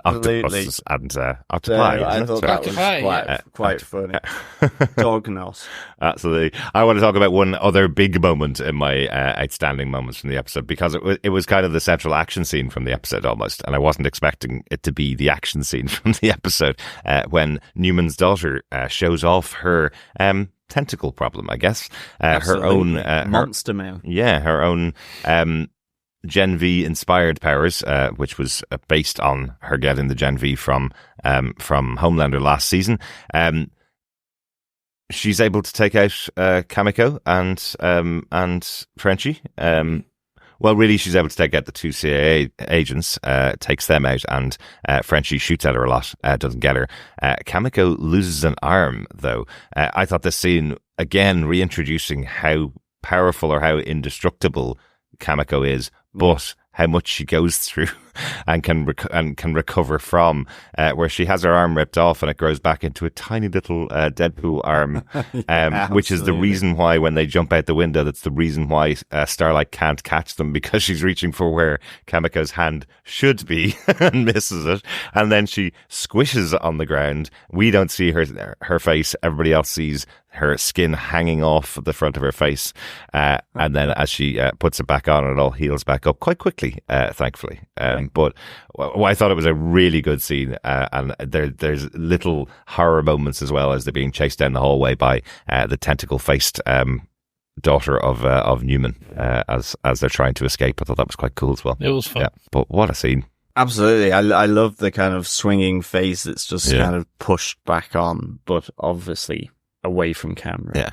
octopus and octopi. I thought that was quite funny. Dognot. Absolutely. I want to talk about one other big moment in my outstanding moments from the episode, because it was kind of the central action scene from the episode almost, and I wasn't expecting it to be the action scene from the episode when Newman's daughter shows off her tentacle problem, I guess. Her own monster mouth. Yeah, her own Gen V inspired powers, which was based on her getting the Gen V from Homelander last season. She's able to take out Kamiko and Frenchie. Well, really, she's able to take out the two CIA agents, takes them out, and Frenchie shoots at her a lot, doesn't get her. Kamiko loses an arm, though. I thought this scene, again, reintroducing how powerful or how indestructible Kamiko is, but how much she goes through and can recover from, where she has her arm ripped off and it grows back into a tiny little Deadpool arm, which is the reason why when they jump out the window, that's the reason why Starlight can't catch them, because she's reaching for where Kamiko's hand should be and misses it, and then she squishes on the ground. We don't see her face. Everybody else sees her skin hanging off the front of her face, and then as she puts it back on, it all heals back up quite quickly, thankfully. But I thought it was a really good scene, and there's little horror moments as well as they're being chased down the hallway by the tentacle-faced daughter of Newman as they're trying to escape. I thought that was quite cool as well. It was fun. Yeah, but what a scene. Absolutely. I love the kind of swinging face that's just kind of pushed back on, but obviously away from camera. Yeah.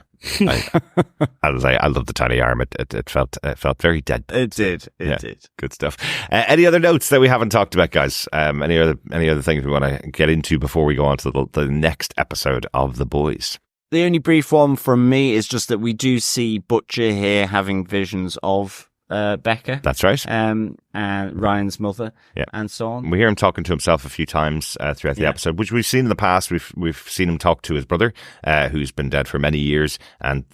I love the tiny arm. It felt very dead. It did. It did. Good stuff. Any other notes that we haven't talked about, guys? Any other things we want to get into before we go on to the next episode of The Boys? The only brief one from me is just that we do see Butcher here having visions of Becca. That's right. And Ryan's mother, and so on. We hear him talking to himself a few times throughout the episode, which we've seen in the past. We've seen him talk to his brother, who's been dead for many years, and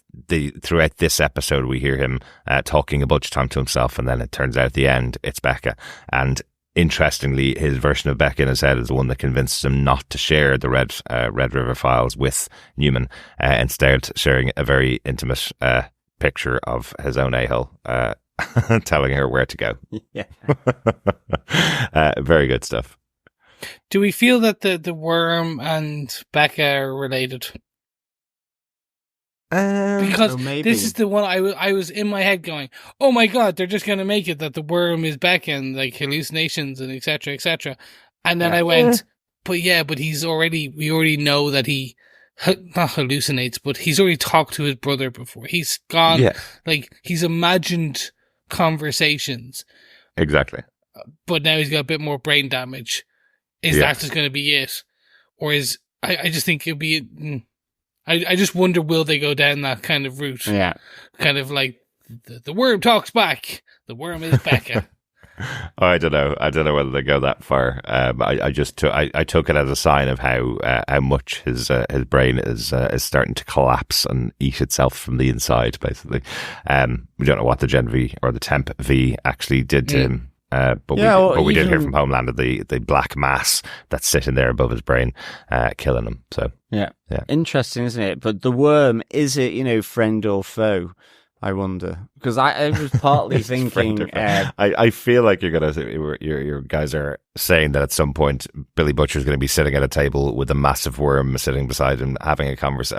throughout this episode we hear him talking a bunch of time to himself, and then it turns out at the end it's Becca. And interestingly, his version of Becca in his head is the one that convinces him not to share the Red River files with Newman, instead sharing a very intimate picture of his own a-hole, telling her where to go. Yeah. Very good stuff. Do we feel that the worm and Becca are related? Because this is the one I was in my head going, oh my god, they're just going to make it that the worm is Becca and like hallucinations and etc. etc. And then I went, but we already know that he not hallucinates, but he's already talked to his brother before. He's gone, like he's imagined conversations. Exactly. But now he's got a bit more brain damage. Is that just going to be it? Or I just think it'll be, I just wonder, will they go down that kind of route? Yeah. Kind of like the worm talks back. The worm is Becca. I don't know whether they go that far. I took it as a sign of how much his brain is starting to collapse and eat itself from the inside. Basically, we don't know what the Gen V or the Temp V actually did to him But we did hear from Homelander the black mass that's sitting there above his brain, killing him. So yeah, interesting, isn't it? But the worm, is it friend or foe? I wonder, because I was partly thinking. I feel like your guys are saying that at some point Billy Butcher's going to be sitting at a table with a massive worm sitting beside him, having a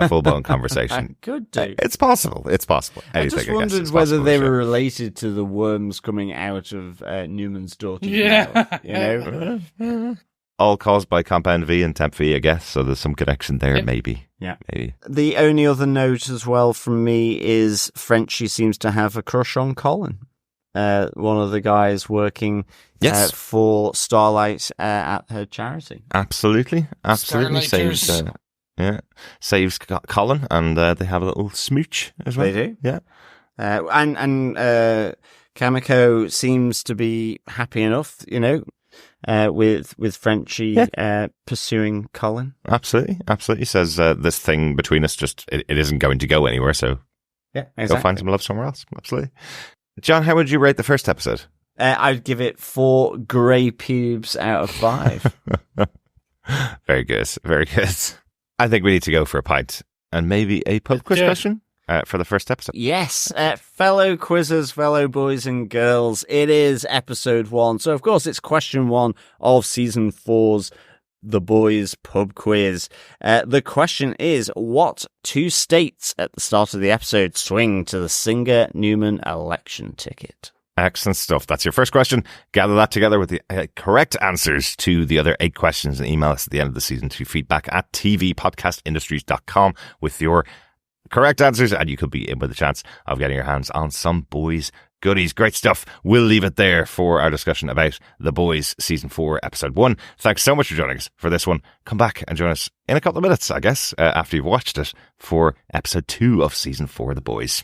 full blown conversation. Could do. It's possible. It's possible. Anything, I just wondered whether they were related to the worms coming out of Newman's daughter's mouth. All caused by Compound V and Temp V, I guess. So there's some connection there, maybe. Yeah. Maybe. The only other note as well from me is Frenchie seems to have a crush on Colin, one of the guys working for Starlight at her charity. Absolutely. Saves Colin, and they have a little smooch as well. They do. Yeah. And Kamiko seems to be happy enough, with Frenchie pursuing Colin. Absolutely. He says this thing between us it isn't going to go anywhere, so go find some love somewhere else. Absolutely. John, how would you rate the first episode? I'd give it 4 grey pubes out of 5. Very good. Very good. I think we need to go for a pint and maybe a pub quiz question. For the first episode. Yes, fellow quizzers, fellow boys and girls, it is episode 1. So, of course, it's question 1 of season 4's The Boys Pub Quiz. The question is, what 2 states at the start of the episode swing to the Singer-Newman election ticket? Excellent stuff. That's your first question. Gather that together with the correct answers to the other 8 questions and email us at the end of the season to feedback at tvpodcastindustries.com with your correct answers, and you could be in with a chance of getting your hands on some Boys goodies. Great stuff. We'll leave it there for our discussion about The Boys Season 4, Episode 1. Thanks so much for joining us for this one. Come back and join us in a couple of minutes, I guess, after you've watched it, for Episode 2 of Season 4, The Boys.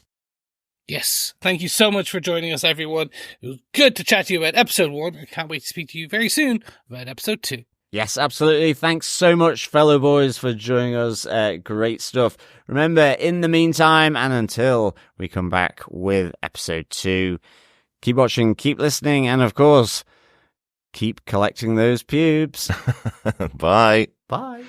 Yes. Thank you so much for joining us, everyone. It was good to chat to you about Episode 1. I can't wait to speak to you very soon about Episode 2. Yes, absolutely. Thanks so much, fellow boys, for joining us. Great stuff. Remember, in the meantime, and until we come back with episode 2, keep watching, keep listening, and of course, keep collecting those pubes. Bye. Bye.